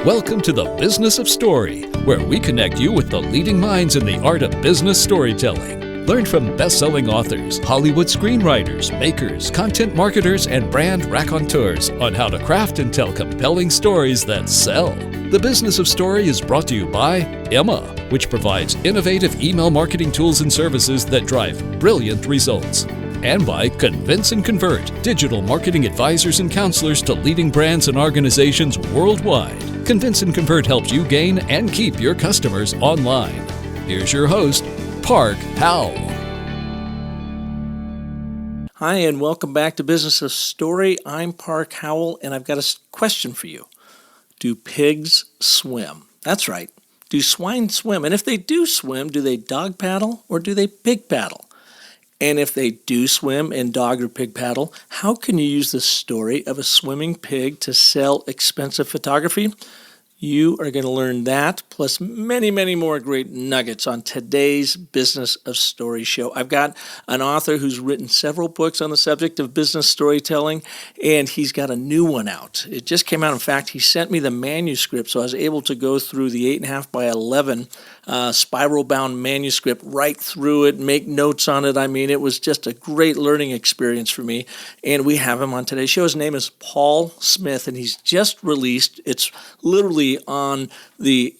Welcome to the Business of Story, where we connect you with the leading minds in the art of business storytelling. Learn from best-selling authors, Hollywood screenwriters, makers, content marketers, and brand raconteurs on how to craft and tell compelling stories that sell. The Business of Story is brought to you by Emma, which provides innovative email marketing tools and services that drive brilliant results. And by Convince and Convert, digital marketing advisors and counselors to leading brands and organizations worldwide. Convince and Convert helps you gain and keep your customers online. Here's your host, Park Howell. Hi, and welcome back to Business of Story. I'm Park Howell, and I've got a question for you. Do pigs swim? That's right. Do swine swim? And if they do swim, do they dog paddle or do they pig paddle? And if they do swim and dog or pig paddle, how can you use the story of a swimming pig to sell expensive photography? You are going to learn that, plus many, many more great nuggets on today's Business of Story show. I've got an author who's written several books on the subject of business storytelling, and he's got a new one out. It just came out. In fact, he sent me the manuscript, so I was able to go through the 8.5 by 11 spiral-bound manuscript right through it, make notes on it. I mean, it was just a great learning experience for me, and we have him on today's show. His name is Paul Smith, and he's just released. It's literally on the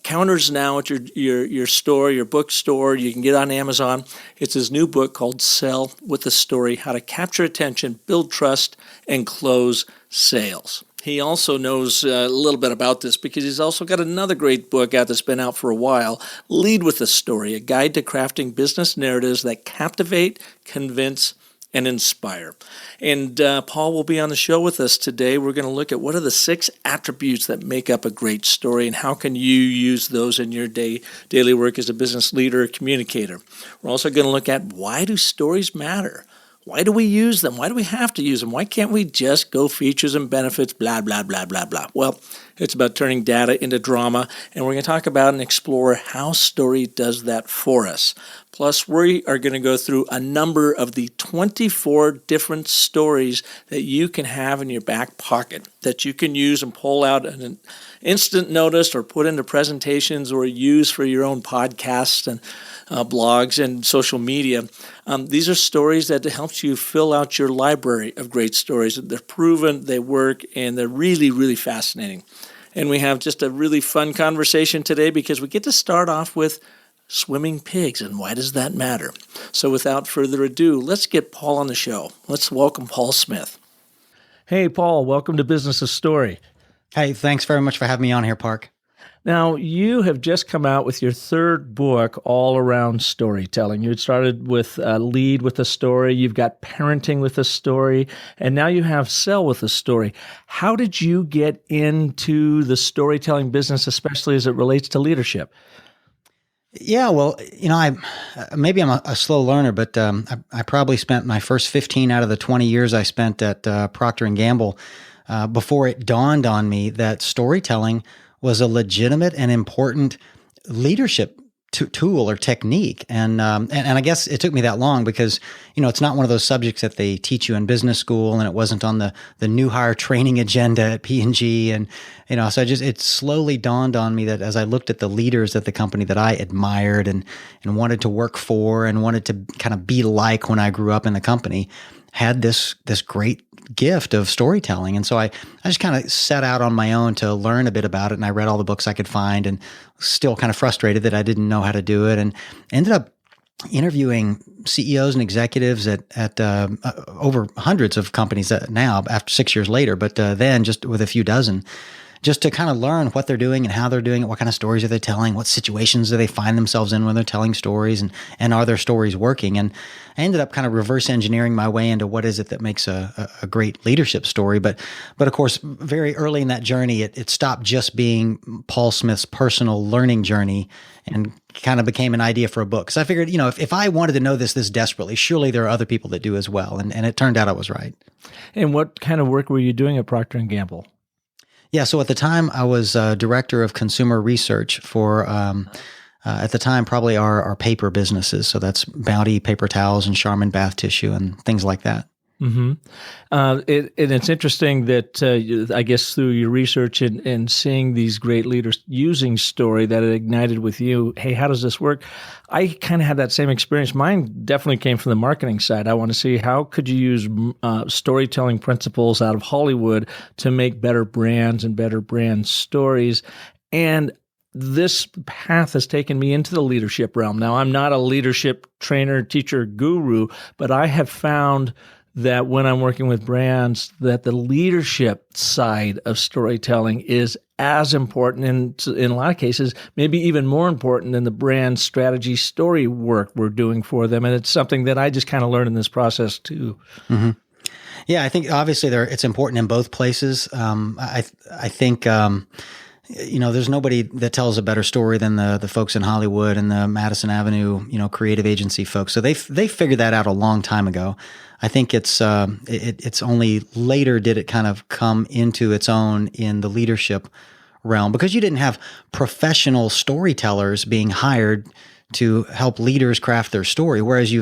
counters now at your store, your bookstore. You can get it on Amazon. It's his new book called Sell with a Story: How to Capture Attention, Build Trust, and Close Sales. He also knows a little bit about this because he's also got another great book out that's been out for a while, Lead with a Story, a guide to crafting business narratives that captivate, convince, and inspire. And Paul will be on the show with us today. We're going to look at what are the 6 attributes that make up a great story and how can you use those in your daily work as a business leader or communicator. We're also going to look at why do stories matter? Why do we use them? Why do we have to use them? Why can't we just go features and benefits, blah, blah, blah, blah, blah? Well, it's about turning data into drama, and we're going to talk about and explore how story does that for us. Plus, we are going to go through a number of the 24 different stories that you can have in your back pocket that you can use and pull out an instant notice or put into presentations or use for your own podcasts and blogs and social media. These are stories that helps you fill out your library of great stories. They're proven, they work, and they're really, really fascinating. And we have just a really fun conversation today because we get to start off with swimming pigs, and why does that matter? So without further ado, let's get Paul on the show. Let's welcome Paul Smith. Hey, Paul, welcome to Business of Story. Hey, thanks very much for having me on here, Park. Now, you have just come out with your 3rd book all around storytelling. You had started with Lead with a Story, you've got Parenting with a Story, and now you have Sell with a Story. How did you get into the storytelling business, especially as it relates to leadership? Yeah, well, I'm a slow learner, but I probably spent my first 15 out of the 20 years I spent at Procter & Gamble before it dawned on me that storytelling was a legitimate and important leadership tool or technique. And I guess it took me that long because, it's not one of those subjects that they teach you in business school, and it wasn't on the new hire training agenda at P&G. And, so it slowly dawned on me that as I looked at the leaders at the company that I admired and wanted to work for and wanted to kind of be like when I grew up in the company, had this great gift of storytelling. And so I just kind of set out on my own to learn a bit about it. And I read all the books I could find and still kind of frustrated that I didn't know how to do it, and ended up interviewing CEOs and executives at over hundreds of companies now after 6 years later, but then just with a few dozen, just to kind of learn what they're doing and how they're doing it, what kind of stories are they telling, what situations do they find themselves in when they're telling stories, and are their stories working? And I ended up kind of reverse engineering my way into what is it that makes a great leadership story. But of course, very early in that journey, it stopped just being Paul Smith's personal learning journey and kind of became an idea for a book. So I figured, if I wanted to know this desperately, surely there are other people that do as well. And it turned out I was right. And what kind of work were you doing at Procter & Gamble? Yeah, so at the time, I was director of consumer research for, at the time, probably our paper businesses. So that's Bounty paper towels and Charmin bath tissue and things like that. Mm-hmm. And it's interesting that I guess through your research and seeing these great leaders using story that it ignited with you, hey, how does this work? I kind of had that same experience. Mine definitely came from the marketing side. I want to see how could you use storytelling principles out of Hollywood to make better brands and better brand stories. And this path has taken me into the leadership realm. Now, I'm not a leadership trainer, teacher, guru, but I have found that when I'm working with brands, that the leadership side of storytelling is as important, and in a lot of cases, maybe even more important than the brand strategy story work we're doing for them. And it's something that I just kind of learned in this process too. Mm-hmm. Yeah, I think obviously it's important in both places. I think there's nobody that tells a better story than the folks in Hollywood and the Madison Avenue, creative agency folks. So they figured that out a long time ago. I think it's only later did it kind of come into its own in the leadership realm, because you didn't have professional storytellers being hired to help leaders craft their story. Whereas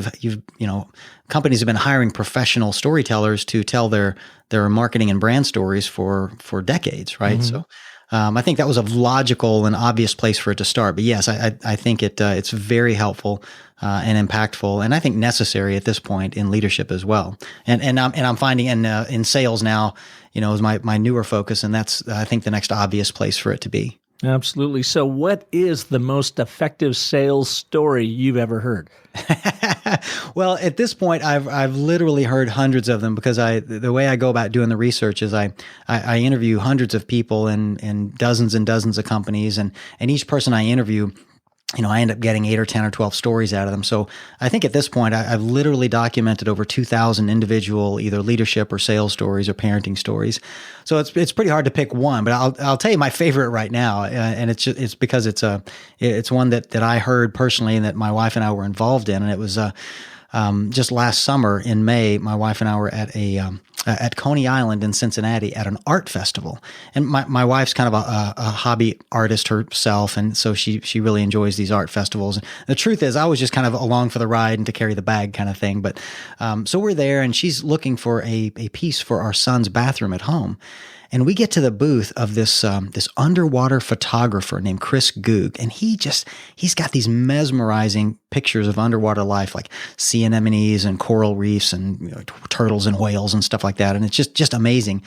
companies have been hiring professional storytellers to tell their marketing and brand stories for decades, right? Mm-hmm. So I think that was a logical and obvious place for it to start. But yes, I think it's very helpful and impactful, and I think necessary at this point in leadership as well. And I'm finding in sales now, is my newer focus, and that's I think the next obvious place for it to be. Absolutely. So what is the most effective sales story you've ever heard? Well, at this point, I've literally heard hundreds of them, because the way I go about doing the research is I interview hundreds of people in dozens and dozens of companies, and each person I interview, I end up getting 8 or 10 or 12 stories out of them. So I think at this point, I've literally documented over 2,000 individual either leadership or sales stories or parenting stories. So it's pretty hard to pick one, but I'll tell you my favorite right now, and it's because it's one that I heard personally and that my wife and I were involved in, and it was just last summer in May. My wife and I were at Coney Island in Cincinnati at an art festival. And my wife's kind of a hobby artist herself, and so she really enjoys these art festivals. And the truth is, I was just kind of along for the ride and to carry the bag kind of thing. But so we're there, and she's looking for a piece for our son's bathroom at home. And we get to the booth of this underwater photographer named Chris Goog, and he's got these mesmerizing pictures of underwater life, like sea anemones and coral reefs and turtles and whales and stuff like that. And it's just amazing.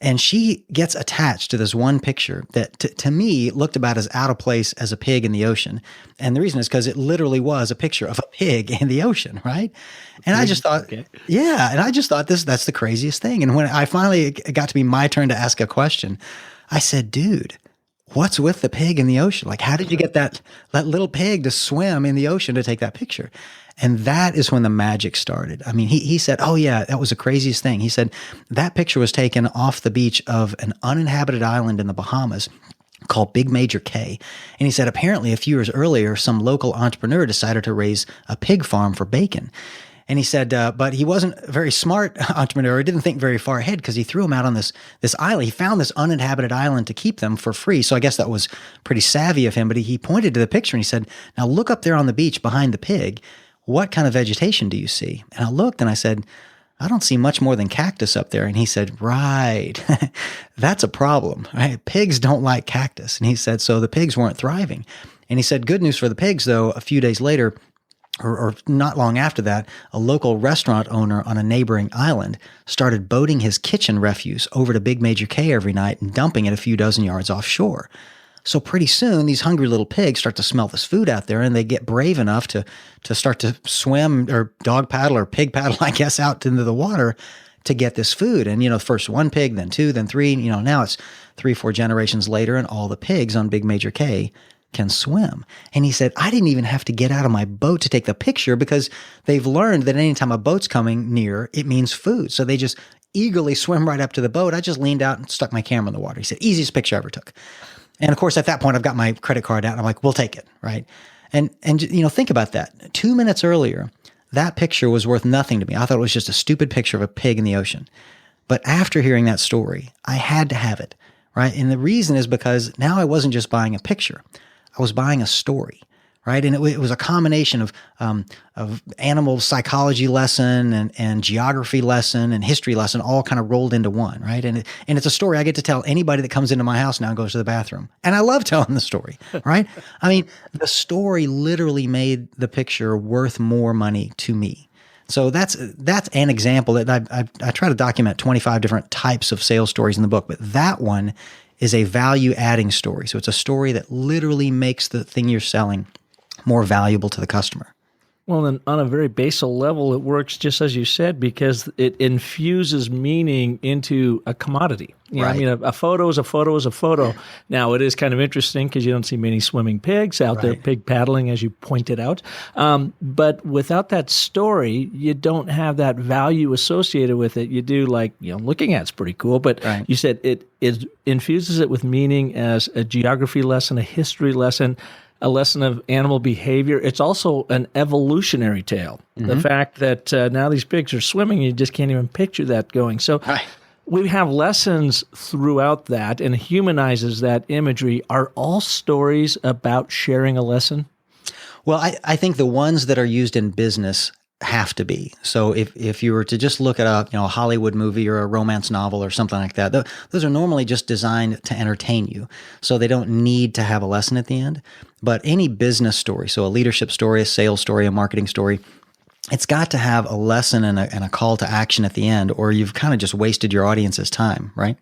And she gets attached to this one picture that to me looked about as out of place as a pig in the ocean. And the reason is because it literally was a picture of a pig in the ocean, right? And I just thought, that's the craziest thing. And when I finally got to be my turn to ask a question, I said, dude, what's with the pig in the ocean? Like, how did you get that little pig to swim in the ocean to take that picture? And that is when the magic started. I mean, he said, oh yeah, that was the craziest thing. He said that picture was taken off the beach of an uninhabited island in the Bahamas called Big Major K. And he said, apparently a few years earlier, some local entrepreneur decided to raise a pig farm for bacon. And he said, but he wasn't a very smart entrepreneur. He didn't think very far ahead, because he threw them out on this island. He found this uninhabited island to keep them for free. So I guess that was pretty savvy of him. But he pointed to the picture and he said, now look up there on the beach behind the pig. What kind of vegetation do you see? And I looked and I said, I don't see much more than cactus up there. And he said, right, that's a problem, right? Pigs don't like cactus. And he said, so the pigs weren't thriving. And he said, good news for the pigs, though, a few days later, or not long after that, a local restaurant owner on a neighboring island started boating his kitchen refuse over to Big Major K every night and dumping it a few dozen yards offshore. So pretty soon, these hungry little pigs start to smell this food out there, and they get brave enough to start to swim or dog paddle or pig paddle, I guess, out into the water to get this food. And, first one pig, then two, then three, now it's 3-4 generations later, and all the pigs on Big Major K can swim. And he said, I didn't even have to get out of my boat to take the picture, because they've learned that anytime a boat's coming near, it means food. So they just eagerly swim right up to the boat. I just leaned out and stuck my camera in the water. He said, easiest picture I ever took. And of course, at that point, I've got my credit card out and I'm like, we'll take it, right? And think about that. 2 minutes earlier, that picture was worth nothing to me. I thought it was just a stupid picture of a pig in the ocean. But after hearing that story, I had to have it, right? And the reason is because now I wasn't just buying a picture. I was buying a story, right? And it was a combination of animal psychology lesson and geography lesson and history lesson all kind of rolled into one, right? And it's a story I get to tell anybody that comes into my house now and goes to the bathroom. And I love telling the story, right? I mean, the story literally made the picture worth more money to me. So that's an example that I try to document 25 different types of sales stories in the book, but that one is a value-adding story. So it's a story that literally makes the thing you're selling more valuable to the customer. Well, then on a very basal level, it works just as you said, because it infuses meaning into a commodity. You know, Right. I mean, a photo is a photo is a photo. Now, it is kind of interesting because you don't see many swimming pigs out there, Right. pig paddling, as you pointed out. But without that story, you don't have that value associated with it. You do like, looking at it's pretty cool, but Right. you said it infuses it with meaning as a geography lesson, a history lesson, a lesson of animal behavior. It's also an evolutionary tale. The fact that now these pigs are swimming, you just can't even picture that going. So Right. we have lessons throughout that and humanizes that imagery. Are all stories about sharing a lesson? Well, I think the ones that are used in business have to be. So if you were to just look at a Hollywood movie or a romance novel or something like that, those are normally just designed to entertain you. So they don't need to have a lesson at the end. But any business story, so a leadership story, a sales story, a marketing story, it's got to have a lesson and a call to action at the end, or you've kind of just wasted your audience's time, right?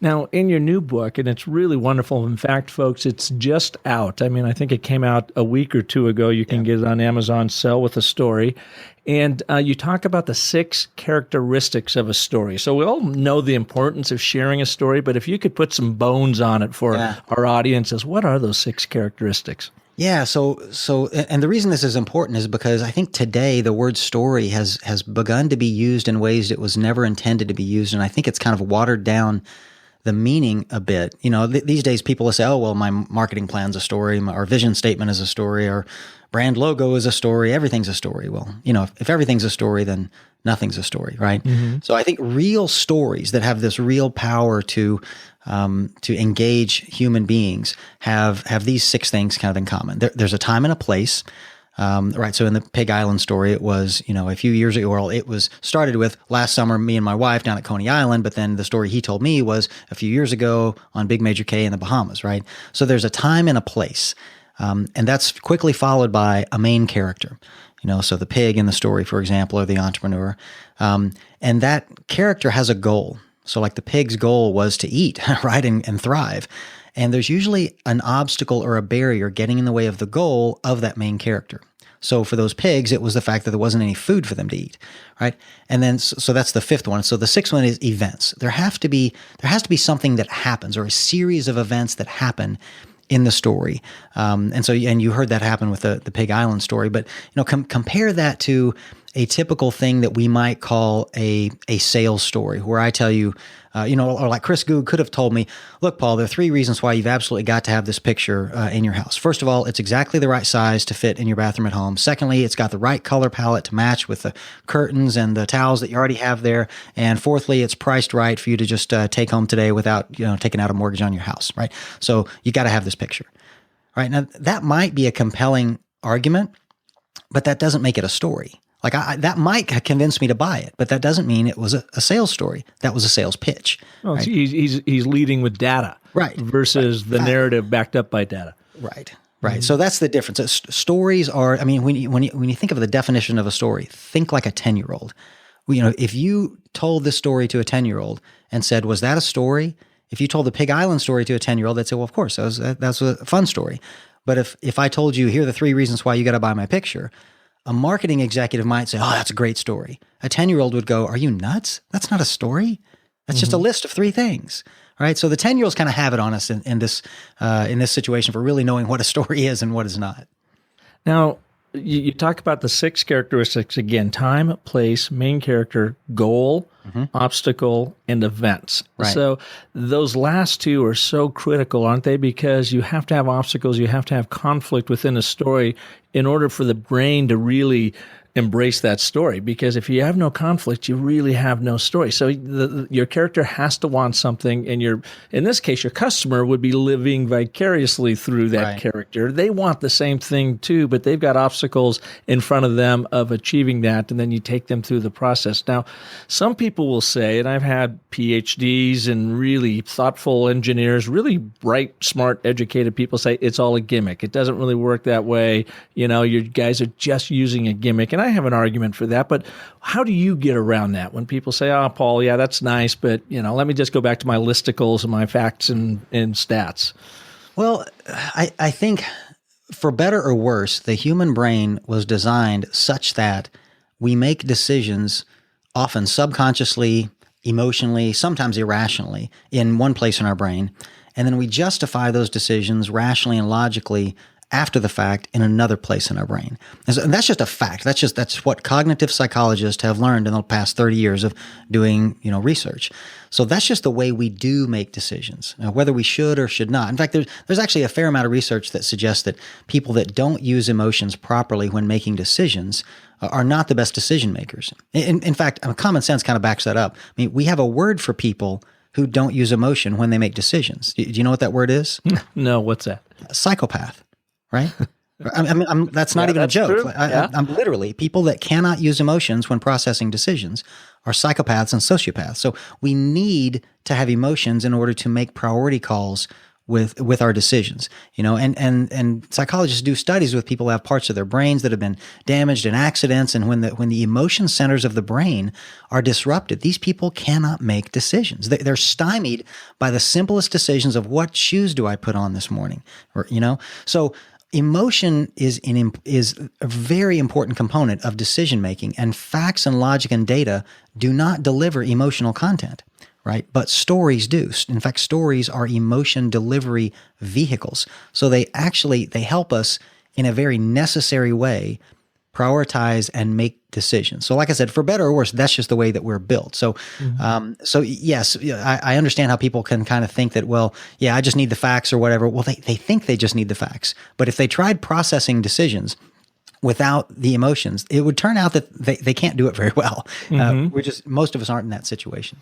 Now, in your new book, and it's really wonderful. In fact, folks, it's just out. I mean, I think it came out a week or two ago. You can get it on Amazon, Sell with a Story. And you talk about the 6 characteristics of a story. So we all know the importance of sharing a story, but if you could put some bones on it for our audiences, what are those 6 characteristics? Yeah. So, and the reason this is important is because I think today the word story has begun to be used in ways it was never intended to be used. And I think it's kind of watered down the meaning a bit. These days people will say, oh, well, my marketing plan's a story, our vision statement is a story, our brand logo is a story, everything's a story. Well, if everything's a story, then nothing's a story, right? So I think real stories that have this real power to engage human beings have these 6 things kind of in common. There's a time and a place. Right. So in the Pig Island story, it was, a few years ago, well, it was started with last summer, me and my wife down at Coney Island. But then the story he told me was a few years ago on Big Major K in the Bahamas. Right. So there's a time and a place. And that's quickly followed by a main character, so the pig in the story, for example, or the entrepreneur. And that character has a goal. So like the pig's goal was to eat, right, and thrive. And there's usually an obstacle or a barrier getting in the way of the goal of that main character. So for those pigs, it was the fact that there wasn't any food for them to eat, right? And then, so that's the 5th one. So the 6th one is events. There has to be something that happens, or a series of events that happen in the story. And you heard that happen with the Pig Island story, but compare that to a typical thing that we might call a sales story, where I tell you, or like Chris Goog could have told me, look, Paul, there are 3 reasons why you've absolutely got to have this picture in your house. First of all, it's exactly the right size to fit in your bathroom at home. Secondly, it's got the right color palette to match with the curtains and the towels that you already have there. And fourthly, it's priced right for you to just take home today without taking out a mortgage on your house, right? So you got to have this picture, right? Now, that might be a compelling argument, but that doesn't make it a story. Like that might convince me to buy it, but that doesn't mean it was a sales story. That was a sales pitch. Well, right? He's leading with data, Right, versus the narrative backed up by data. Right. So that's the difference. Stories are. I mean, when you think of the definition of a story, think like a 10-year-old. If you told this story to a 10-year-old and said, "Was that a story?" If you told the Pig Island story to a 10-year-old, they'd say, "Well, of course, that's a fun story." But if I told you, "Here are the 3 reasons why you got to buy my picture," a marketing executive might say, "Oh, that's a great story." A 10-year-old would go, "Are you nuts? That's not a story. That's just a list of 3 things." Right? So the 10-year-olds kind of have it on us in this situation for really knowing what a story is and what is not. Now, you talk about the 6 characteristics again: time, place, main character, goal, obstacle, and events. Right. So those last 2 are so critical, aren't they? Because you have to have obstacles, you have to have conflict within a story in order for the brain to really embrace that story, because if you have no conflict, you really have no story. So your character has to want something, and in this case, your customer would be living vicariously through that character. They want the same thing too, but they've got obstacles in front of them of achieving that, and then you take them through the process. Now, some people will say, and I've had PhDs and really thoughtful engineers, really bright, smart, educated people say it's all a gimmick. It doesn't really work that way. You guys are just using a gimmick. And I have an argument for that, but how do you get around that when people say, "Oh, Paul, yeah, that's nice, but let me just go back to my listicles and my facts and stats"? Well, I think for better or worse, the human brain was designed such that we make decisions often subconsciously, emotionally, sometimes irrationally in one place in our brain, and then we justify those decisions rationally and logically after the fact in another place in our brain. And that's just a fact. That's what cognitive psychologists have learned in the past 30 years of doing, research. So that's just the way we do make decisions, whether we should or should not. In fact, there's actually a fair amount of research that suggests that people that don't use emotions properly when making decisions are not the best decision makers. In fact, common sense kind of backs that up. I mean, we have a word for people who don't use emotion when they make decisions. Do you know what that word is? No, what's that? Psychopath. Right? That's not even a joke. I'm literally, people that cannot use emotions when processing decisions are psychopaths and sociopaths. So we need to have emotions in order to make priority calls with our decisions, and psychologists do studies with people who have parts of their brains that have been damaged in accidents. And when the emotion centers of the brain are disrupted, these people cannot make decisions. They're stymied by the simplest decisions of what shoes do I put on this morning, so emotion is a very important component of decision making, and facts and logic and data do not deliver emotional content, right? But stories do. In fact, stories are emotion delivery vehicles. So they help us in a very necessary way prioritize and make decisions. So like I said, for better or worse, that's just the way that we're built. So, so yes, I understand how people can kind of think that, well, yeah, I just need the facts or whatever. Well, they think they just need the facts. But if they tried processing decisions without the emotions, it would turn out that they can't do it very well. Most of us aren't in that situation.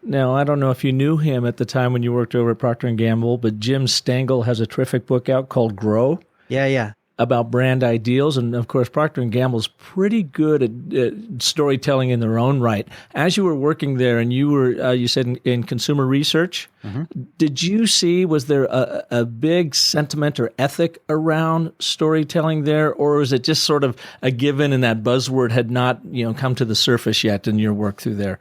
Now, I don't know if you knew him at the time when you worked over at Procter & Gamble, but Jim Stengel has a terrific book out called Grow. Yeah. About brand ideals. And of course, Procter & Gamble's pretty good at storytelling in their own right. As you were working there and you were, you said in consumer research, did you see, was there a big sentiment or ethic around storytelling there? Or was it just sort of a given and that buzzword had not, come to the surface yet in your work through there?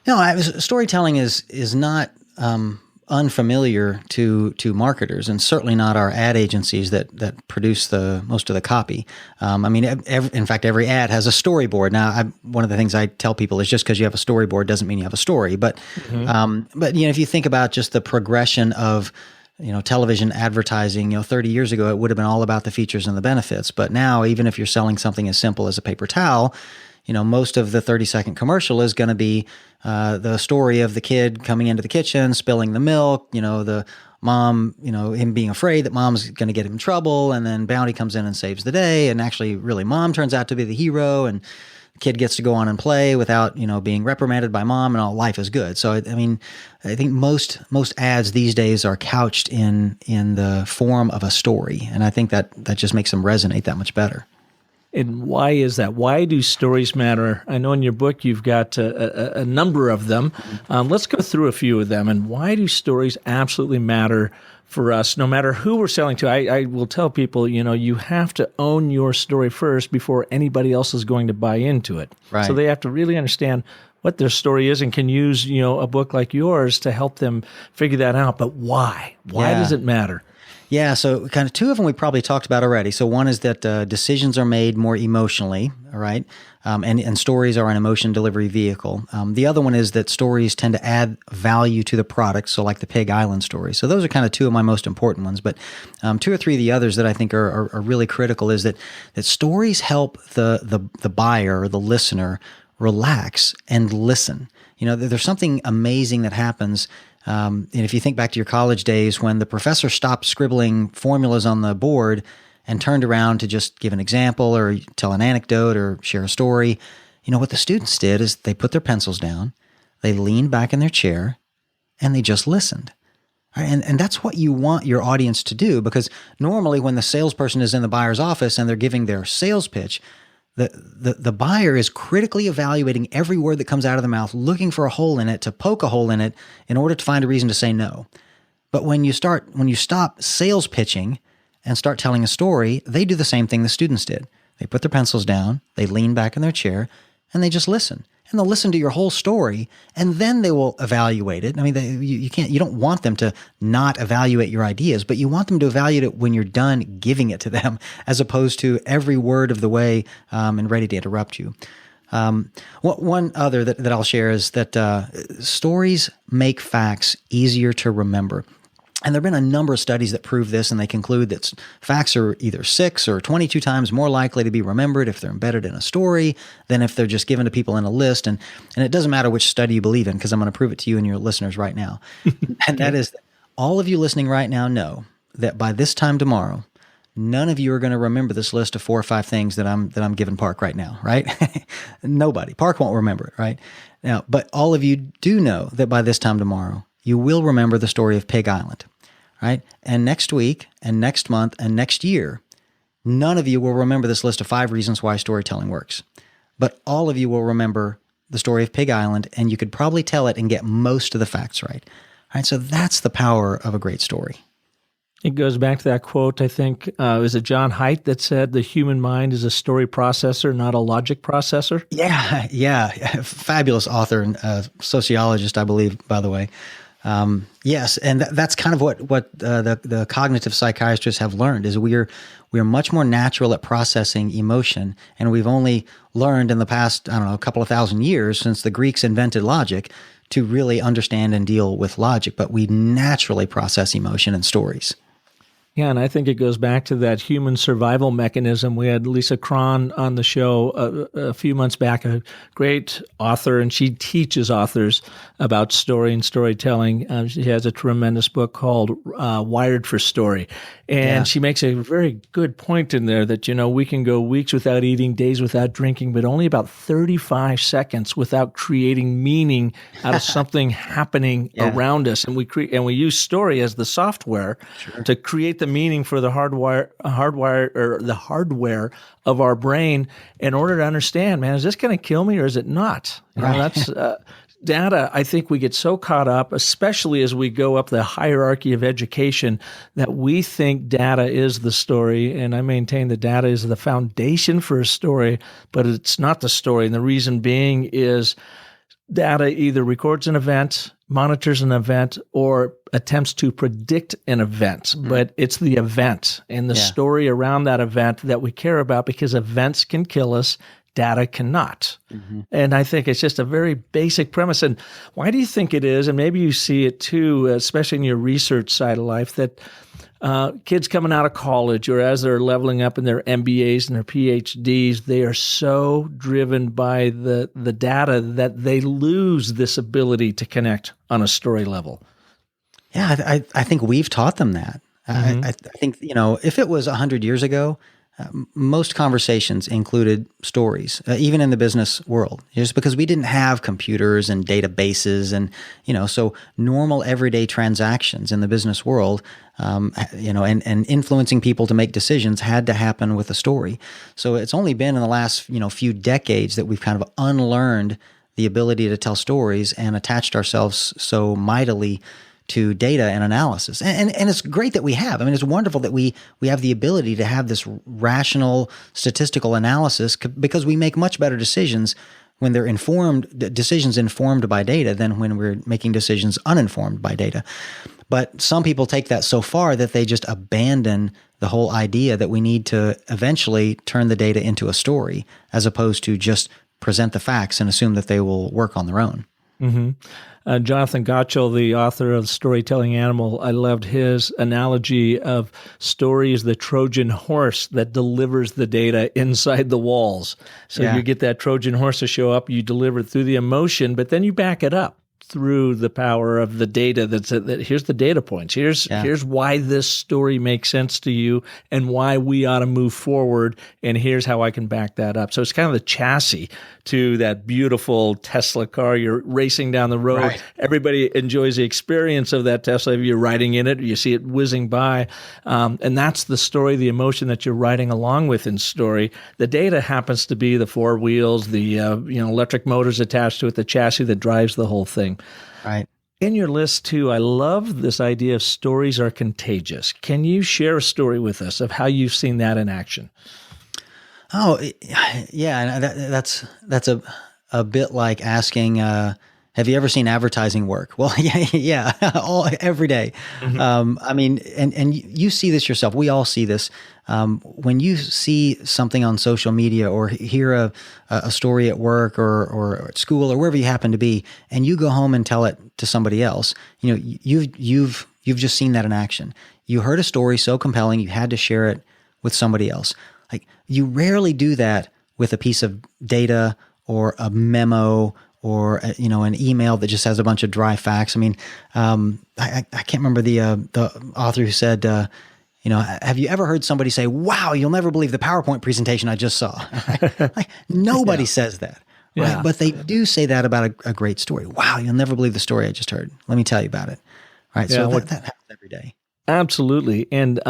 No, storytelling is not unfamiliar to marketers, and certainly not our ad agencies that produce the most of the copy. In fact, every ad has a storyboard. Now, one of the things I tell people is just because you have a storyboard doesn't mean you have a story. But if you think about just the progression of television advertising, 30 years ago, it would have been all about the features and the benefits. But now, even if you're selling something as simple as a paper towel, most of the 30-second commercial is going to be the story of the kid coming into the kitchen, spilling the milk, the mom, him being afraid that mom's going to get him in trouble, and then Bounty comes in and saves the day, and actually really mom turns out to be the hero, and the kid gets to go on and play without, being reprimanded by mom, and all life is good. So, I think most ads these days are couched in the form of a story, and I think that just makes them resonate that much better. And why is that? Why do stories matter? I know in your book you've got a number of them. Let's go through a few of them. And why do stories absolutely matter for us, no matter who we're selling to? I will tell people, you have to own your story first before anybody else is going to buy into it. Right. So they have to really understand what their story is and can use, a book like yours to help them figure that out. But why? Why does it matter? Yeah, so kind of two of them we probably talked about already. So one is that decisions are made more emotionally, all right? And stories are an emotion delivery vehicle. The other one is that stories tend to add value to the product, so like the Pig Island story. So those are kind of two of my most important ones. But two or three of the others that I think are really critical is that stories help the buyer or the listener relax and listen. There's something amazing that happens. And if you think back to your college days when the professor stopped scribbling formulas on the board and turned around to just give an example or tell an anecdote or share a story, what the students did is they put their pencils down, they leaned back in their chair, and they just listened. Right? And that's what you want your audience to do, because normally when the salesperson is in the buyer's office and they're giving their sales pitch, the buyer is critically evaluating every word that comes out of the mouth, looking for a hole in it, to poke a hole in it in order to find a reason to say no. But when you stop sales pitching and start telling a story, they do the same thing the students did. They put their pencils down, they lean back in their chair, and they just listen. And they'll listen to your whole story, and then they will evaluate it. I mean, you don't want them to not evaluate your ideas, but you want them to evaluate it when you're done giving it to them, as opposed to every word of the way and ready to interrupt you. One other that I'll share is that stories make facts easier to remember. And there have been a number of studies that prove this, and they conclude that facts are either 6 or 22 times more likely to be remembered if they're embedded in a story than if they're just given to people in a list. And it doesn't matter which study you believe in, because I'm going to prove it to you and your listeners right now. And that is, all of you listening right now know that by this time tomorrow, none of you are going to remember this list of 4 or 5 things that I'm giving Park right now, right? Nobody. Park won't remember it, right? Now, but all of you do know that by this time tomorrow, you will remember the story of Pig Island, right? And next week and next month and next year, none of you will remember this list of 5 reasons why storytelling works. But all of you will remember the story of Pig Island, and you could probably tell it and get most of the facts right. All right, so that's the power of a great story. It goes back to that quote, I think, is it John Haidt that said, the human mind is a story processor, not a logic processor? Yeah. Fabulous author and sociologist, I believe, by the way. Yes, and that's kind of what the cognitive psychiatrists have learned, is we are much more natural at processing emotion, and we've only learned in the past, a couple of thousand years since the Greeks invented logic to really understand and deal with logic, but we naturally process emotion in stories. Yeah, and I think it goes back to that human survival mechanism. We had Lisa Cron on the show a few months back, a great author, and she teaches authors about story and storytelling. She has a tremendous book called Wired for Story. And she makes a very good point in there that, we can go weeks without eating, days without drinking, but only about 35 seconds without creating meaning out of something happening around us. And we use story as the software to create the meaning for the hardware of our brain in order to understand, man, is this going to kill me or is it not? That's data. I think we get so caught up, especially as we go up the hierarchy of education, that we think data is the story. And I maintain that data is the foundation for a story, but it's not the story. And the reason being is data either records an event, monitors an event, or attempts to predict an event. But it's the event and the story around that event that we care about, because events can kill us, data cannot. And I think it's just a very basic premise. And why do you think it is, and maybe you see it too, especially in your research side of life, that kids coming out of college or as they're leveling up in their MBAs and their PhDs, they are so driven by the data that they lose this ability to connect on a story level? Yeah, I think we've taught them that. I think, if it was 100 years ago, most conversations included stories, even in the business world, just because we didn't have computers and databases and, so normal everyday transactions in the business world, and influencing people to make decisions had to happen with a story. So it's only been in the last, few decades that we've kind of unlearned the ability to tell stories and attached ourselves so mightily to data and analysis. And it's great that we have. I mean, it's wonderful that we have the ability to have this rational statistical analysis, because we make much better decisions when they're decisions informed by data than when we're making decisions uninformed by data. But some people take that so far that they just abandon the whole idea that we need to eventually turn the data into a story, as opposed to just present the facts and assume that they will work on their own. Jonathan Gottschall, the author of Storytelling Animal, I loved his analogy of story is the Trojan horse that delivers the data inside the walls. So you get that Trojan horse to show up, you deliver it through the emotion, but then you back it up. through the power of the data that here's the data points. Here's why this story makes sense to you and why we ought to move forward. And here's how I can back that up. So it's kind of the chassis to that beautiful Tesla car. You're racing down the road. Right. Everybody enjoys the experience of that Tesla. You're riding in it, you see it whizzing by. And that's the story, the emotion that you're riding along with in story. The data happens to be the four wheels, the electric motors attached to it, the chassis that drives the whole thing. Right. In your list, too, I love this idea of stories are contagious. Can you share a story with us of how you've seen that in action? Oh, yeah. That's a bit like asking, have you ever seen advertising work? Well, yeah, every day. Mm-hmm. I mean, and you see this yourself. We all see this. When you see something on social media or hear a story at work or at school or wherever you happen to be, and you go home and tell it to somebody else, you've just seen that in action. You heard a story so compelling, you had to share it with somebody else. Like, you rarely do that with a piece of data or a memo or an email that just has a bunch of dry facts. I mean, I can't remember the author who said, have you ever heard somebody say, "Wow, you'll never believe the PowerPoint presentation I just saw"? Like, nobody says that, right? Yeah. But they do say that about a great story. Wow, you'll never believe the story I just heard. Let me tell you about it. Right? Yeah, So that happens every day. Absolutely. And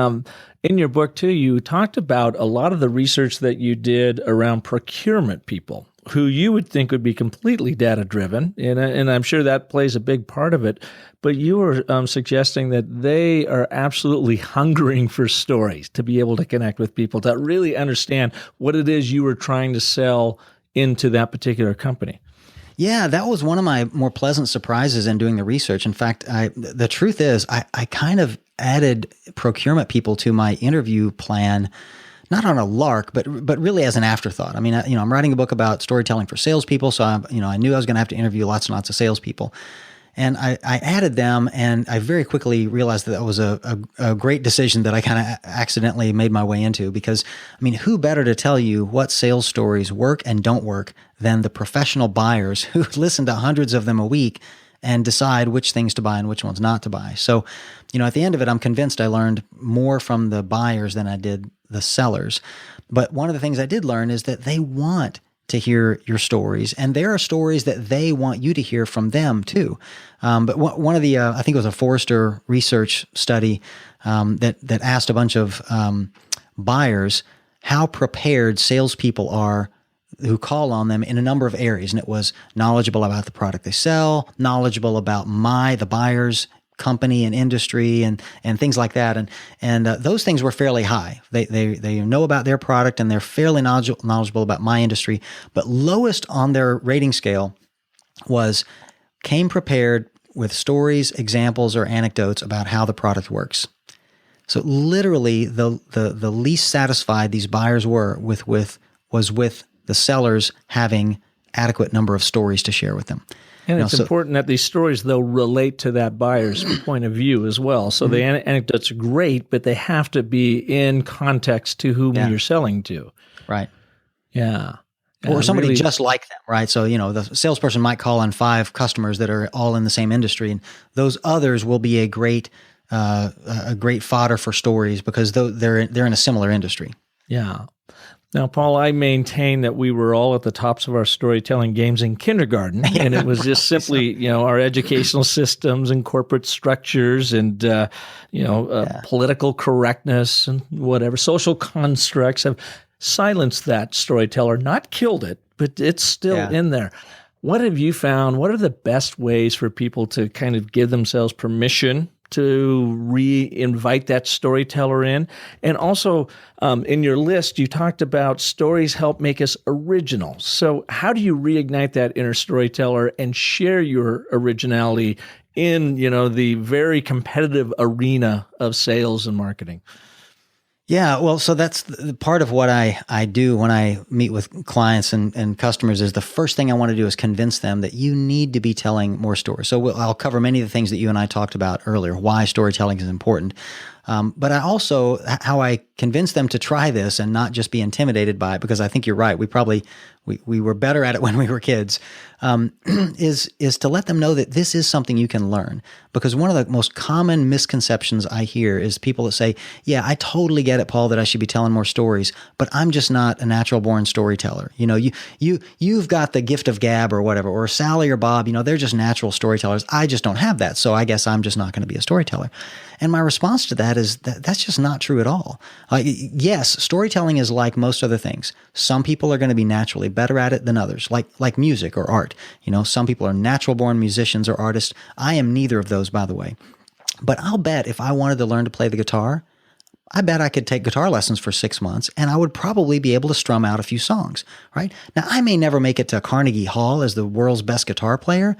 in your book, too, you talked about a lot of the research that you did around procurement people who you would think would be completely data-driven, and I'm sure that plays a big part of it. But you were suggesting that they are absolutely hungering for stories to be able to connect with people, to really understand what it is you were trying to sell into that particular company. Yeah, that was one of my more pleasant surprises in doing the research. In fact, the truth is, I kind of added procurement people to my interview plan, not on a lark, but really as an afterthought. I mean, I'm writing a book about storytelling for salespeople, so I knew I was going to have to interview lots and lots of salespeople. And I added them, and I very quickly realized that was a great decision that I kind of accidentally made my way into, because, I mean, who better to tell you what sales stories work and don't work than the professional buyers who listen to hundreds of them a week and decide which things to buy and which ones not to buy. So, at the end of it, I'm convinced I learned more from the buyers than I did the sellers. But one of the things I did learn is that they want to hear your stories, and there are stories that they want you to hear from them too. But one of the, I think it was a Forrester research study that asked a bunch of buyers how prepared salespeople are who call on them in a number of areas. And it was knowledgeable about the product they sell, knowledgeable about the buyer's company and industry and things like that. And those things were fairly high. They know about their product and they're fairly knowledgeable about my industry. But lowest on their rating scale was came prepared with stories, examples, or anecdotes about how the product works. So literally the least satisfied these buyers were was with the sellers having adequate number of stories to share with them. And it's important that these stories, though, relate to that buyer's point of view as well. So the anecdotes are great, but they have to be in context to whom you're selling to. Right. Yeah. Or somebody really just like them, right? So, the salesperson might call on 5 customers that are all in the same industry, and those others will be a great fodder for stories because they're in a similar industry. Yeah. Now, Paul, I maintain that we were all at the tops of our storytelling games in kindergarten, and it was just simply, our educational systems and corporate structures and, political correctness and whatever, social constructs have silenced that storyteller, not killed it, but it's still in there. What have you found? What are the best ways for people to kind of give themselves permission to re-invite that storyteller in? And also, in your list, you talked about stories help make us original. So how do you reignite that inner storyteller and share your originality in, the very competitive arena of sales and marketing? Yeah, well, so that's the part of what I do when I meet with clients and customers is the first thing I want to do is convince them that you need to be telling more stories. So I'll cover many of the things that you and I talked about earlier, why storytelling is important. But I also, how I convince them to try this and not just be intimidated by it, because I think you're right. We were better at it when we were kids, is to let them know that this is something you can learn. Because one of the most common misconceptions I hear is people that say, yeah, I totally get it, Paul, that I should be telling more stories, but I'm just not a natural born storyteller. You've got the gift of gab or whatever, or Sally or Bob, they're just natural storytellers. I just don't have that. So I guess I'm just not going to be a storyteller. And my response to that is that's just not true at all. Yes, storytelling is like most other things. Some people are going to be naturally better at it than others, like music or art. Some people are natural born musicians or artists. I am neither of those, by the way. But I'll bet if I wanted to learn to play the guitar, I bet I could take guitar lessons for 6 months and I would probably be able to strum out a few songs, right? Now, I may never make it to Carnegie Hall as the world's best guitar player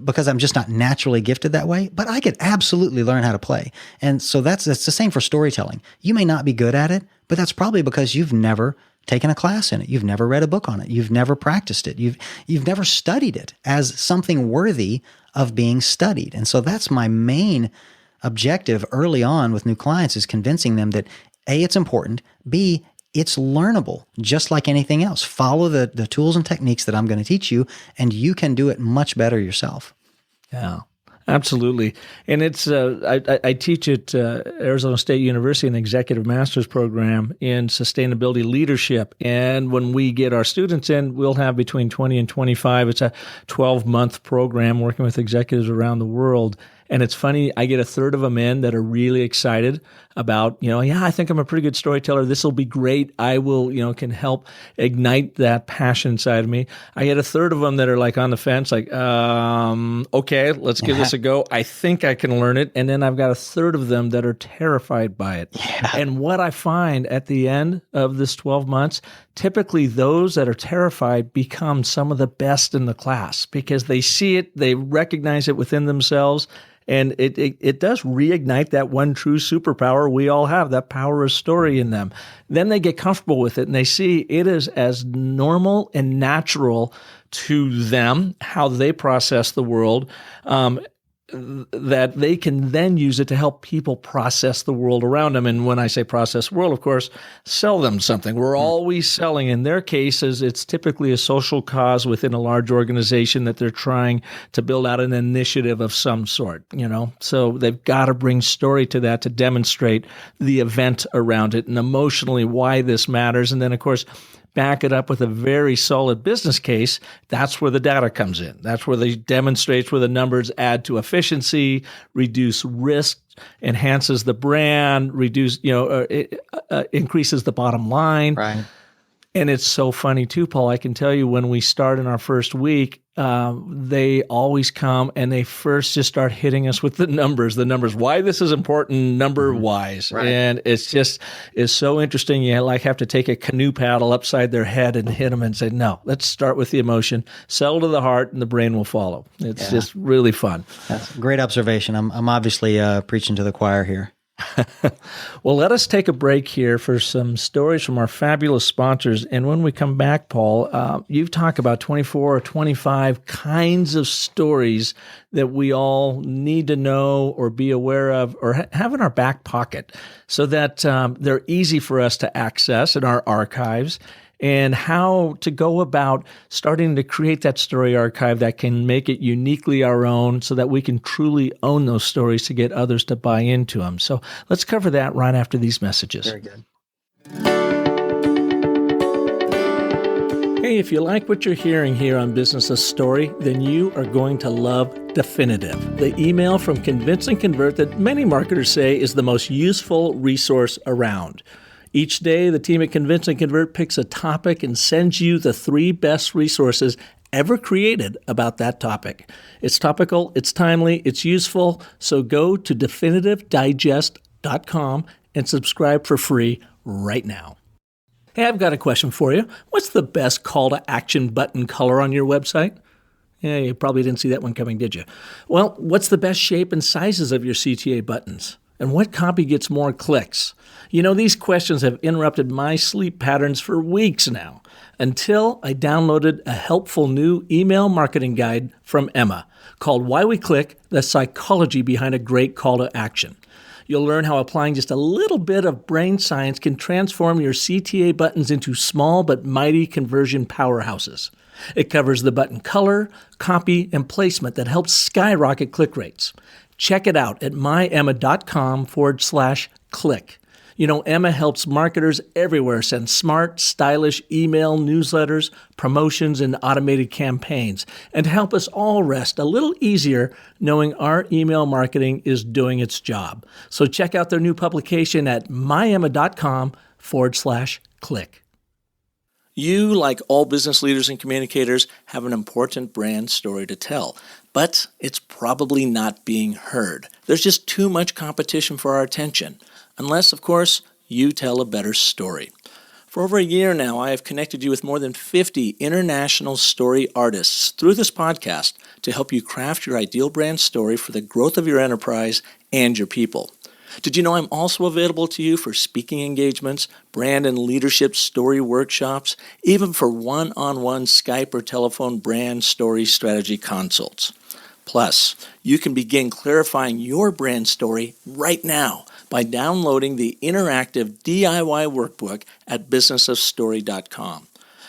because I'm just not naturally gifted that way, but I could absolutely learn how to play. And so that's the same for storytelling. You may not be good at it, but that's probably because you've never taken a class in it. You've never read a book on it. You've never practiced it. You've never studied it as something worthy of being studied. And so that's my main objective early on with new clients, is convincing them that A, it's important, B, it's learnable, just like anything else. Follow the tools and techniques that I'm going to teach you, and you can do it much better yourself. Yeah, absolutely. And it's I teach at Arizona State University an executive master's program in sustainability leadership. And when we get our students in, we'll have between 20 and 25. It's a 12-month program working with executives around the world. And it's funny, I get a third of them in that are really excited about, I think I'm a pretty good storyteller. This will be great. I will, can help ignite that passion inside of me. I get a third of them that are like on the fence, like, okay, let's give this a go. I think I can learn it. And then I've got a third of them that are terrified by it. Yeah. And what I find at the end of this 12 months, typically those that are terrified become some of the best in the class because they see it, they recognize it within themselves. And it does reignite that one true superpower we all have, that power of story in them. Then they get comfortable with it and they see it is as normal and natural to them, how they process the world, that they can then use it to help people process the world around them. And when I say process the world, of course, sell them something. We're always selling. In their cases, it's typically a social cause within a large organization that they're trying to build out an initiative of some sort, So they've got to bring story to that to demonstrate the event around it and emotionally why this matters. And then, of course, back it up with a very solid business case. That's where the data comes in. That's where they demonstrates where the numbers add to efficiency, reduce risk, enhances the brand, increases the bottom line. Right. And it's so funny too, Paul. I can tell you when we start in our first week, they always come and they first just start hitting us with the numbers, why this is important number-wise. Right. And it's so interesting. You have to take a canoe paddle upside their head and hit them and say, no, let's start with the emotion, sell to the heart, and the brain will follow. It's just really fun. That's a great observation. I'm obviously preaching to the choir here. Well, let us take a break here for some stories from our fabulous sponsors. And when we come back, Paul, you've talked about 24 or 25 kinds of stories that we all need to know or be aware of or have in our back pocket so that they're easy for us to access in our archives, and how to go about starting to create that story archive that can make it uniquely our own so that we can truly own those stories to get others to buy into them. So let's cover that right after these messages. Very good. Hey, if you like what you're hearing here on Business of Story, then you are going to love Definitive, the email from Convince and Convert that many marketers say is the most useful resource around. Each day, the team at Convince and Convert picks a topic and sends you the 3 best resources ever created about that topic. It's topical, it's timely, it's useful, so go to definitivedigest.com and subscribe for free right now. Hey, I've got a question for you. What's the best call to action button color on your website? Yeah, you probably didn't see that one coming, did you? Well, what's the best shape and sizes of your CTA buttons? And what copy gets more clicks? These questions have interrupted my sleep patterns for weeks now, until I downloaded a helpful new email marketing guide from Emma called Why We Click, the Psychology Behind a Great Call to Action. You'll learn how applying just a little bit of brain science can transform your CTA buttons into small but mighty conversion powerhouses. It covers the button color, copy, and placement that helps skyrocket click rates. Check it out at myemma.com/click. You know, Emma helps marketers everywhere send smart, stylish email newsletters, promotions, and automated campaigns, and to help us all rest a little easier knowing our email marketing is doing its job. So check out their new publication at myemma.com/click. You, like all business leaders and communicators, have an important brand story to tell, but it's probably not being heard. There's just too much competition for our attention. Unless, of course, you tell a better story. For over a year now, I have connected you with more than 50 international story artists through this podcast to help you craft your ideal brand story for the growth of your enterprise and your people. Did you know I'm also available to you for speaking engagements, brand and leadership story workshops, even for one-on-one Skype or telephone brand story strategy consults? Plus, you can begin clarifying your brand story right now by downloading the interactive DIY workbook at businessofstory.com.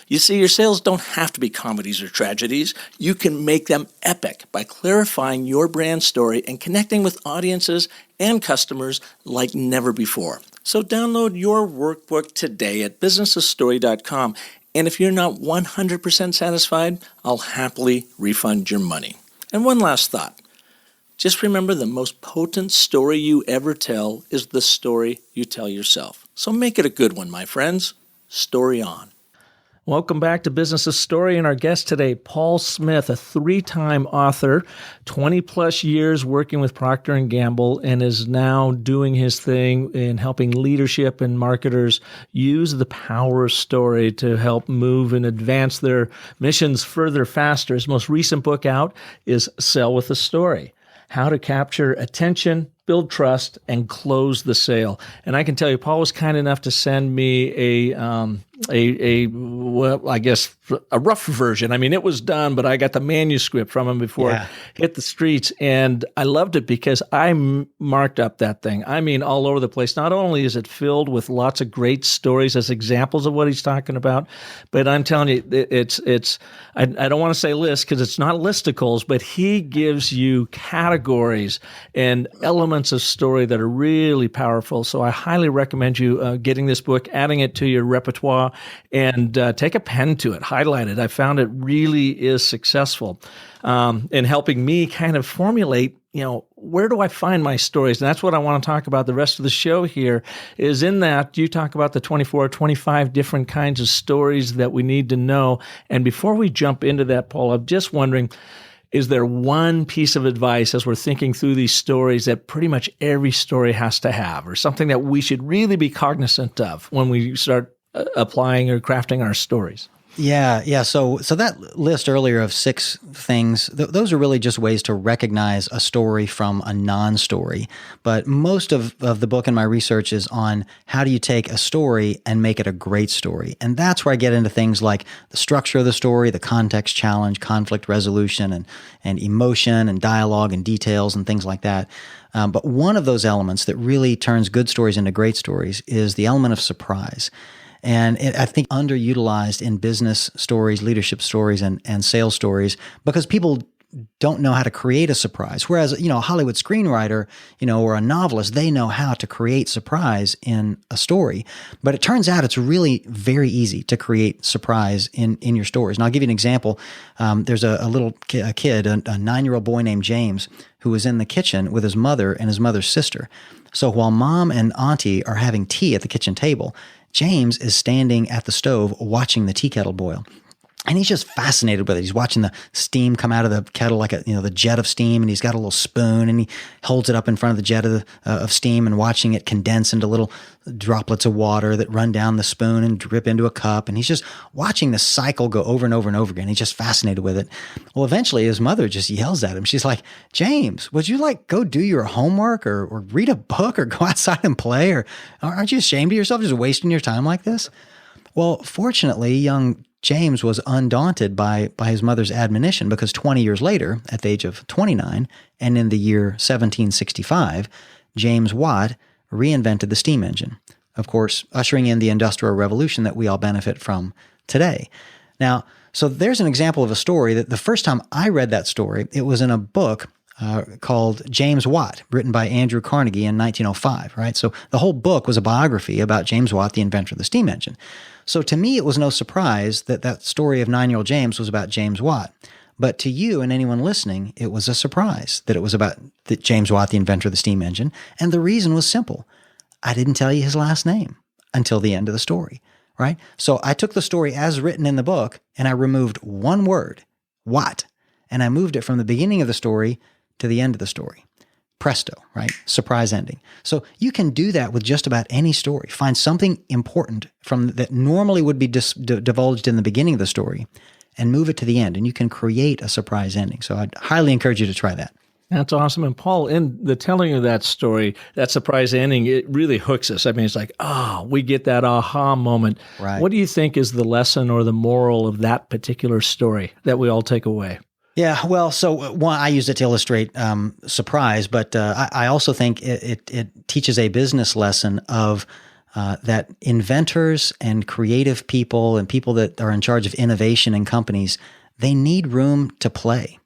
You see, your sales don't have to be comedies or tragedies. You can make them epic by clarifying your brand story and connecting with audiences and customers like never before. So download your workbook today at businessofstory.com. And if you're not 100% satisfied, I'll happily refund your money. And one last thought. Just remember, the most potent story you ever tell is the story you tell yourself. So make it a good one, my friends. Story on. Welcome back to Business of Story, and our guest today, Paul Smith, a 3-time author, 20-plus years working with Procter & Gamble, and is now doing his thing in helping leadership and marketers use the power of story to help move and advance their missions further, faster. His most recent book out is Sell with a Story: How to Capture Attention, Build Trust, and Close the Sale. And I can tell you, Paul was kind enough to send me well, I guess a rough version. I mean, it was done, but I got the manuscript from him before it hit the streets, and I loved it because I marked up that thing. I mean, all over the place. Not only is it filled with lots of great stories as examples of what he's talking about, but I'm telling you, I don't want to say lists because it's not listicles, but he gives you categories and elements of story that are really powerful. So I highly recommend you getting this book, adding it to your repertoire, and take a pen to it, highlight it. I found it really is successful in helping me kind of formulate, where do I find my stories? And that's what I want to talk about the rest of the show here, is in that you talk about the 24, 25 different kinds of stories that we need to know. And before we jump into that, Paul, I'm just wondering, is there one piece of advice as we're thinking through these stories that pretty much every story has to have, or something that we should really be cognizant of when we start applying or crafting our stories? Yeah. So that list earlier of 6 things, those are really just ways to recognize a story from a non-story. But most of the book and my research is on how do you take a story and make it a great story. And that's where I get into things like the structure of the story, the context challenge, conflict resolution, and emotion and dialogue and details and things like that. But one of those elements that really turns good stories into great stories is the element of surprise. And I think underutilized in business stories, leadership stories, and sales stories, because people don't know how to create a surprise. Whereas, a Hollywood screenwriter, or a novelist, they know how to create surprise in a story. But it turns out it's really very easy to create surprise in your stories. And I'll give you an example. There's a little kid, a 9-year-old boy named James, who was in the kitchen with his mother and his mother's sister. So while mom and auntie are having tea at the kitchen table, James is standing at the stove watching the tea kettle boil. And he's just fascinated with it. He's watching the steam come out of the kettle like the jet of steam, and he's got a little spoon, and he holds it up in front of the jet of steam and watching it condense into little droplets of water that run down the spoon and drip into a cup. And he's just watching the cycle go over and over and over again. He's just fascinated with it. Well, eventually his mother just yells at him. She's like, "James, would you go do your homework or read a book or go outside and play? Or aren't you ashamed of yourself just wasting your time like this?" Well, fortunately, young James was undaunted by his mother's admonition, because 20 years later, at the age of 29, and in the year 1765, James Watt reinvented the steam engine, of course, ushering in the Industrial Revolution that we all benefit from today. Now, so there's an example of a story that the first time I read that story, it was in a book called James Watt, written by Andrew Carnegie in 1905, right? So the whole book was a biography about James Watt, the inventor of the steam engine. So to me, it was no surprise that that story of 9-year-old James was about James Watt. But to you and anyone listening, it was a surprise that it was about James Watt, the inventor of the steam engine. And the reason was simple. I didn't tell you his last name until the end of the story, right? So I took the story as written in the book and I removed one word, Watt, and I moved it from the beginning of the story to the end of the story. Presto, right? Surprise ending. So you can do that with just about any story. Find something important from that normally would be divulged in the beginning of the story and move it to the end, and you can create a surprise ending. So I'd highly encourage you to try that. That's awesome. And Paul, in the telling of that story, that surprise ending, it really hooks us. I mean, it's like, we get that aha moment. Right. What do you think is the lesson or the moral of that particular story that we all take away? Yeah, well, so one, I use it to illustrate surprise, but I also think it teaches a business lesson of that inventors and creative people and people that are in charge of innovation in companies, they need room to play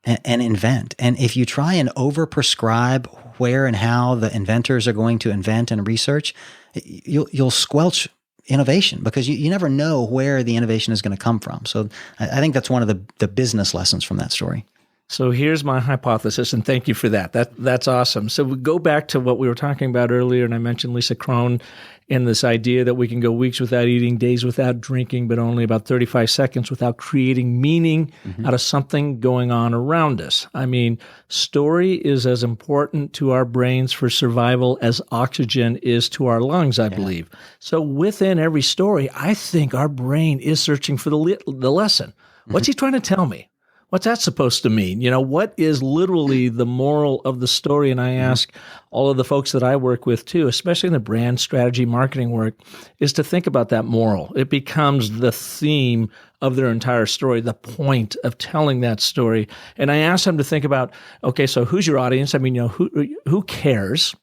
and invent. And if you try and overprescribe where and how the inventors are going to invent and research, you'll squelch innovation because you never know where the innovation is going to come from. So I think that's one of the business lessons from that story. So here's my hypothesis, and thank you for that. That's awesome. So we go back to what we were talking about earlier, and I mentioned Lisa Krohn and this idea that we can go weeks without eating, days without drinking, but only about 35 seconds without creating meaning out of something going on around us. I mean, story is as important to our brains for survival as oxygen is to our lungs, I believe. So within every story, I think our brain is searching for the lesson. What's he trying to tell me? What's that supposed to mean? You know, what is literally the moral of the story? And I ask all of the folks that I work with too, especially in the brand strategy marketing work, is to think about that moral. It becomes the theme of their entire story, the point of telling that story. And I ask them to think about, okay, so who's your audience? I mean, you know, who cares?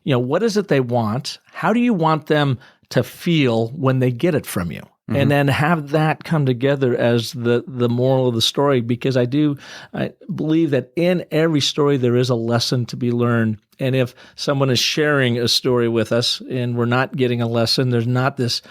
You know, what is it they want? How do you want them to feel when they get it from you? And then have that come together as the moral of the story, because I believe that in every story there is a lesson to be learned. And if someone is sharing a story with us and we're not getting a lesson, there's not this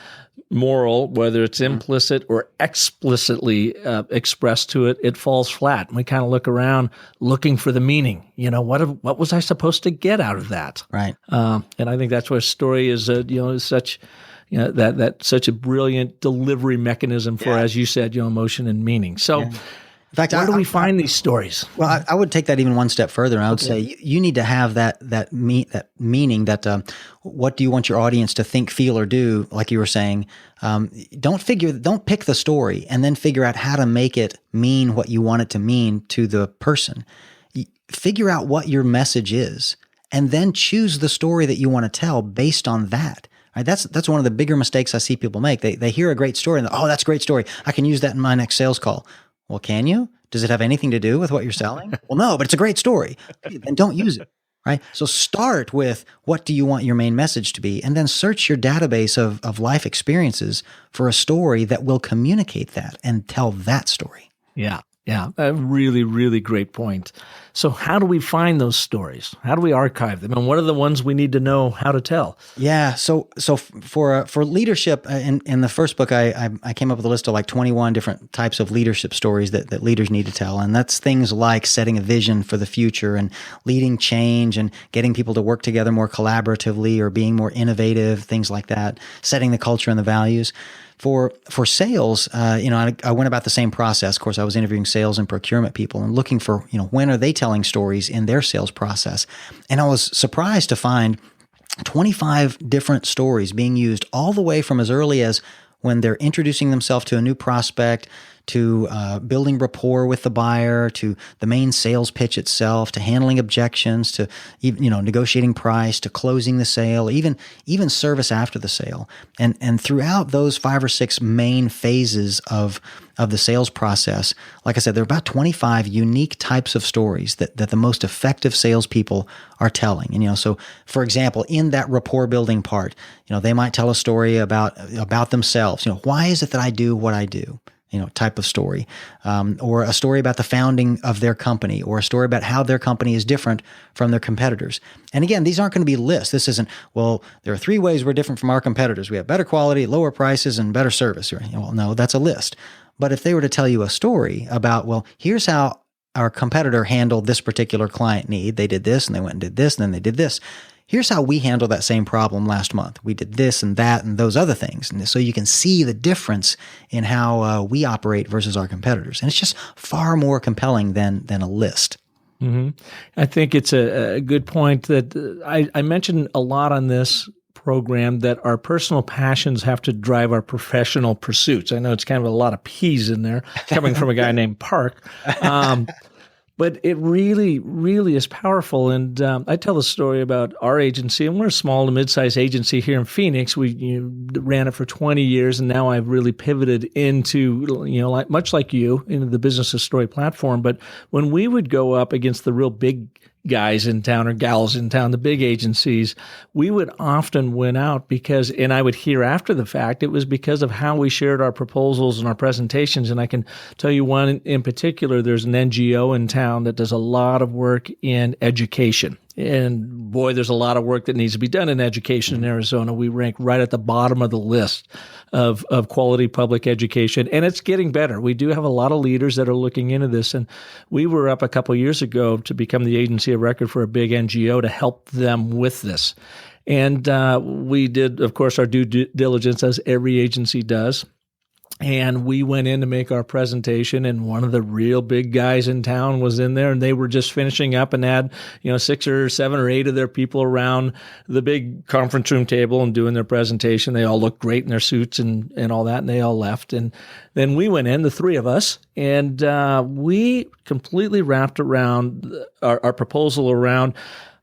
moral, whether it's implicit or explicitly expressed to it, it falls flat. And we kind of look around looking for the meaning. You know, what was I supposed to get out of that? Right. And I think that's where story is, is such... You know, that's such a brilliant delivery mechanism for, as you said, emotion and meaning. So, in fact, where do we find these stories? Well, I would take that even one step further. I would say you need to have that meaning. That what do you want your audience to think, feel, or do? Like you were saying, don't pick the story and then figure out how to make it mean what you want it to mean to the person. Figure out what your message is, and then choose the story that you want to tell based on that. Right, that's one of the bigger mistakes I see people make. They hear a great story and that's a great story. I can use that in my next sales call. Well, can you? Does it have anything to do with what you're selling? Well, no, but it's a great story. Okay, then don't use it. Right. So start with what do you want your main message to be, and then search your database of life experiences for a story that will communicate that and tell that story. Yeah. Yeah, a really, really great point. So how do we find those stories? How do we archive them? And what are the ones we need to know how to tell? Yeah, so for leadership, in the first book, I came up with a list of like 21 different types of leadership stories that leaders need to tell. And that's things like setting a vision for the future and leading change and getting people to work together more collaboratively or being more innovative, things like that, setting the culture and the values. For sales, I went about the same process. Of course, I was interviewing sales and procurement people and looking for, when are they telling stories in their sales process? And I was surprised to find 25 different stories being used all the way from as early as when they're introducing themselves to a new prospect to building rapport with the buyer, to the main sales pitch itself, to handling objections, to even, negotiating price, to closing the sale, even service after the sale. And throughout those 5 or 6 main phases of the sales process, like I said, there are about 25 unique types of stories that the most effective salespeople are telling. And, so for example, in that rapport building part, they might tell a story about themselves. Why is it that I do what I do? Type of story, or a story about the founding of their company, or a story about how their company is different from their competitors. And again, these aren't going to be lists. This isn't, well, there are 3 ways we're different from our competitors. We have better quality, lower prices, and better service. Well, no, that's a list. But if they were to tell you a story about, well, here's how our competitor handled this particular client need. They did this, and they went and did this, and then they did this. Here's how we handled that same problem last month. We did this and that and those other things. And so you can see the difference in how we operate versus our competitors. And it's just far more compelling than a list. Mm-hmm. I think it's a good point that I mentioned a lot on this program, that our personal passions have to drive our professional pursuits. I know it's kind of a lot of P's in there coming from a guy named Park. But it really, really is powerful. And I tell the story about our agency, and we're a small to mid-sized agency here in Phoenix. We ran it for 20 years, and now I've really pivoted into, much like you, into the Business of Story platform. But when we would go up against the real big guys in town or gals in town, the big agencies, we would often win out because, and I would hear after the fact, it was because of how we shared our proposals and our presentations. And I can tell you one in particular, there's an NGO in town that does a lot of work in education. And boy, there's a lot of work that needs to be done in education in Arizona. We rank right at the bottom of the list of quality public education, and it's getting better. We do have a lot of leaders that are looking into this, and we were up a couple of years ago to become the agency of record for a big NGO to help them with this. And we did, of course, our due diligence, as every agency does. And we went in to make our presentation, and one of the real big guys in town was in there, and they were just finishing up and had, 6 or 7 or 8 of their people around the big conference room table and doing their presentation. They all looked great in their suits and all that, and they all left. And then we went in, the 3 of us, and we completely wrapped around our proposal around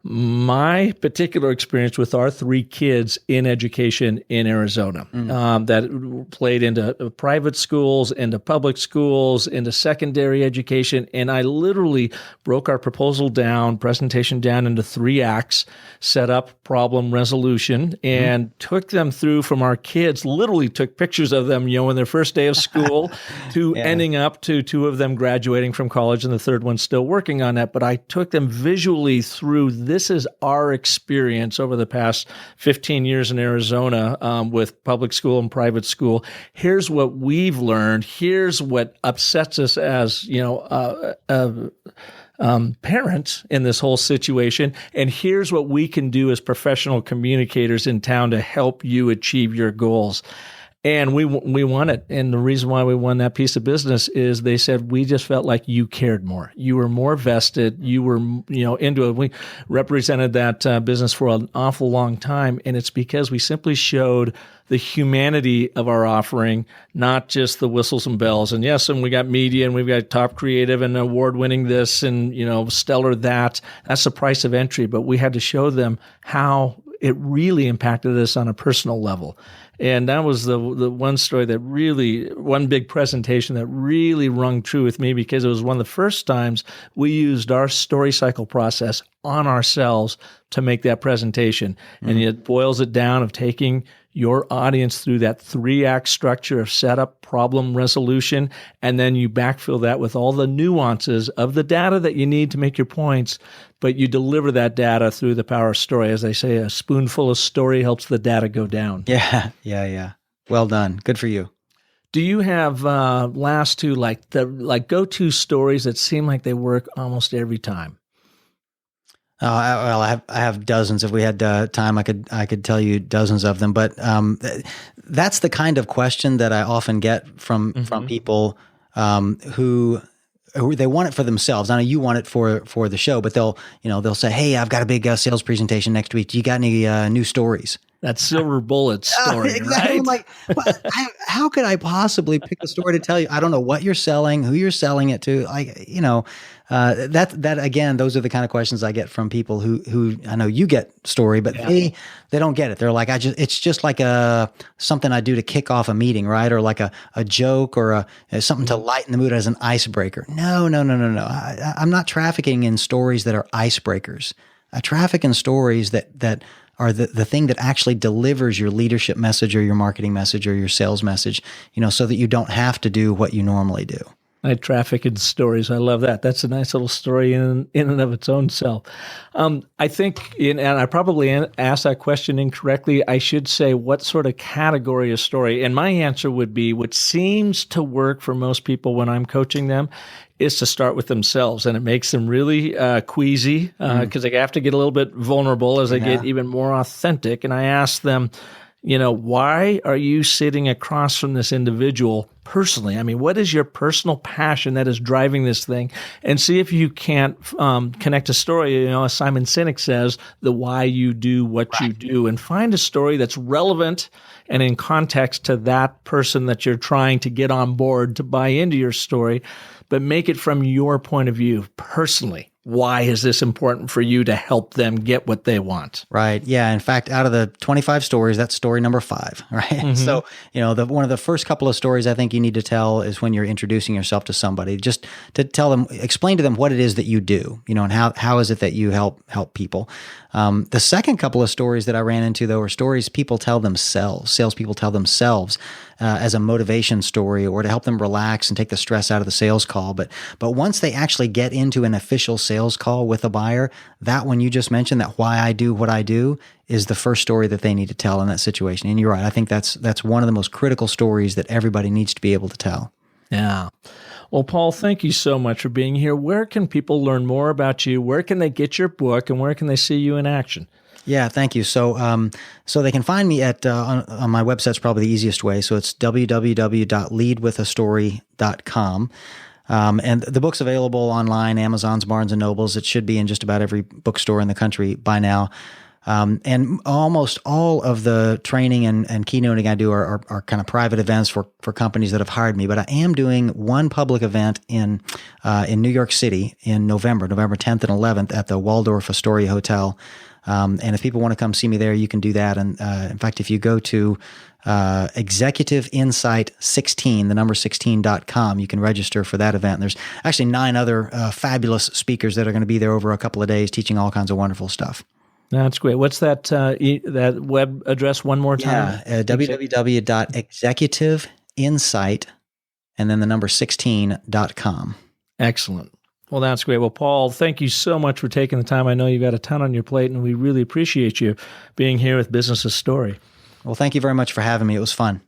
my particular experience with our 3 kids in education in Arizona, that played into private schools, into public schools, into secondary education. And I literally broke our presentation down into 3 acts, set up problem resolution, and took them through from our kids, literally took pictures of them, in their first day of school to ending up to 2 of them graduating from college and the 3rd one still working on that. But I took them visually through, this is our experience over the past 15 years in Arizona with public school and private school. Here's what we've learned. Here's what upsets us as, parents in this whole situation. And here's what we can do as professional communicators in town to help you achieve your goals. And we won it. And the reason why we won that piece of business is they said, we just felt like you cared more. You were more vested. You were, into it. We represented that business for an awful long time. And it's because we simply showed the humanity of our offering, not just the whistles and bells. And yes, and we got media, and we've got top creative and award-winning this and, stellar that. That's the price of entry. But we had to show them how it really impacted us on a personal level. And that was the one story that really, one big presentation that really rung true with me, because it was one of the first times we used our story cycle process on ourselves to make that presentation. And it boils it down of taking your audience through that 3-act structure of setup, problem, resolution, and then you backfill that with all the nuances of the data that you need to make your points, but you deliver that data through the power of story. As they say, a spoonful of story helps the data go down. Yeah. Well done. Good for you. Do you have last 2 go-to stories that seem like they work almost every time? I have dozens. If we had time, I could tell you dozens of them. But that's the kind of question that I often get from people who they want it for themselves. I know you want it for the show, but they'll say, "Hey, I've got a big sales presentation next week. Do you got any new stories?" That silver bullet story, exactly. right? I'm like, how could I possibly pick a story to tell you? I don't know what you're selling, who you're selling it to. That again, those are the kind of questions I get from people who I know you get story, but they don't get it. They're like, it's just like something I do to kick off a meeting, right? Or like a joke or something to lighten the mood as an icebreaker. No. I'm not trafficking in stories that are icebreakers. I traffic in stories that are the thing that actually delivers your leadership message or your marketing message or your sales message, so that you don't have to do what you normally do. I traffic in stories. I love that. That's a nice little story in and of its own self. I think, and I probably asked that question incorrectly, I should say, what sort of category of story? And my answer would be, what seems to work for most people when I'm coaching them is to start with themselves. And it makes them really queasy because they have to get a little bit vulnerable as they get even more authentic. And I ask them, why are you sitting across from this individual personally? I mean, what is your personal passion that is driving this thing? And see if you can't connect a story, as Simon Sinek says, the why you do what you do, and find a story that's relevant and in context to that person that you're trying to get on board to buy into your story, but make it from your point of view personally. Why is this important for you to help them get what they want? Right. Yeah. In fact, out of the 25 stories, that's story number 5, right? Mm-hmm. So, one of the first couple of stories I think you need to tell is when you're introducing yourself to somebody, just to tell them, explain to them what it is that you do, and how is it that you help people. The second couple of stories that I ran into, though, are stories people tell themselves, salespeople tell themselves as a motivation story or to help them relax and take the stress out of the sales call. But once they actually get into an official sales call with a buyer, that one you just mentioned, that why I do what I do, is the first story that they need to tell in that situation. And you're right. I think that's one of the most critical stories that everybody needs to be able to tell. Yeah. Well, Paul, thank you so much for being here. Where can people learn more about you? Where can they get your book, and where can they see you in action? Yeah, thank you. So they can find me at on my website's probably the easiest way. So it's www.leadwithastory.com. And the book's available online, Amazon's, Barnes & Noble's. It should be in just about every bookstore in the country by now. And almost all of the training and keynoting I do are kind of private events for companies that have hired me. But I am doing one public event in New York City in November 10th and 11th at the Waldorf Astoria Hotel. And if people want to come see me there, you can do that. And in fact, if you go to Executive Insight 16, the number 16.com, you can register for that event. And there's actually 9 other fabulous speakers that are going to be there over a couple of days teaching all kinds of wonderful stuff. That's great. What's that that web address one more time? Yeah, www.executiveinsight and then the number 16.com. Excellent. Well, that's great. Well, Paul, thank you so much for taking the time. I know you've got a ton on your plate, and we really appreciate you being here with Business of Story. Well, thank you very much for having me. It was fun.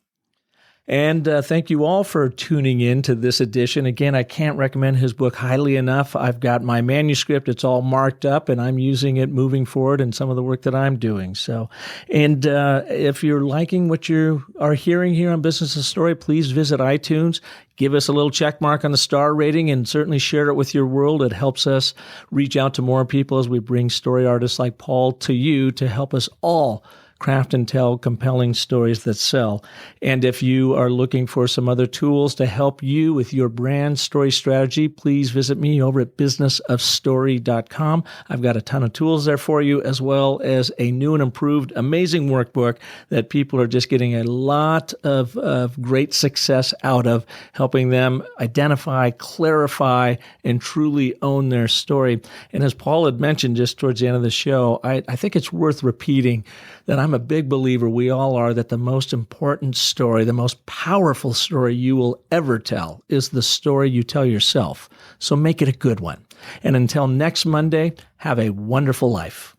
And thank you all for tuning in to this edition. Again, I can't recommend his book highly enough. I've got my manuscript. It's all marked up, and I'm using it moving forward in some of the work that I'm doing. So, and if you're liking what you are hearing here on Business of Story, please visit iTunes. Give us a little check mark on the star rating, and certainly share it with your world. It helps us reach out to more people as we bring story artists like Paul to you to help us all craft and tell compelling stories that sell. And if you are looking for some other tools to help you with your brand story strategy, please visit me over at businessofstory.com. I've got a ton of tools there for you, as well as a new and improved, amazing workbook that people are just getting a lot of great success out of, helping them identify, clarify, and truly own their story. And as Paul had mentioned just towards the end of the show, I think it's worth repeating that I'm a big believer, we all are, that the most important story, the most powerful story you will ever tell is the story you tell yourself. So make it a good one. And until next Monday, have a wonderful life.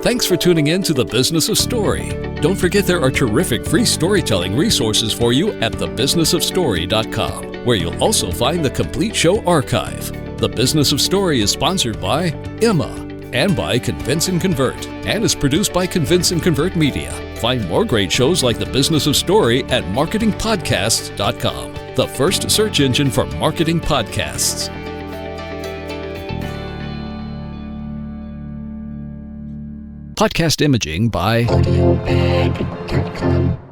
Thanks for tuning in to The Business of Story. Don't forget there are terrific free storytelling resources for you at thebusinessofstory.com, where you'll also find the complete show archive. The Business of Story is sponsored by Emma and by Convince and Convert, and is produced by Convince and Convert Media. Find more great shows like The Business of Story at marketingpodcasts.com, the first search engine for marketing podcasts. Podcast imaging by Audiobag.com.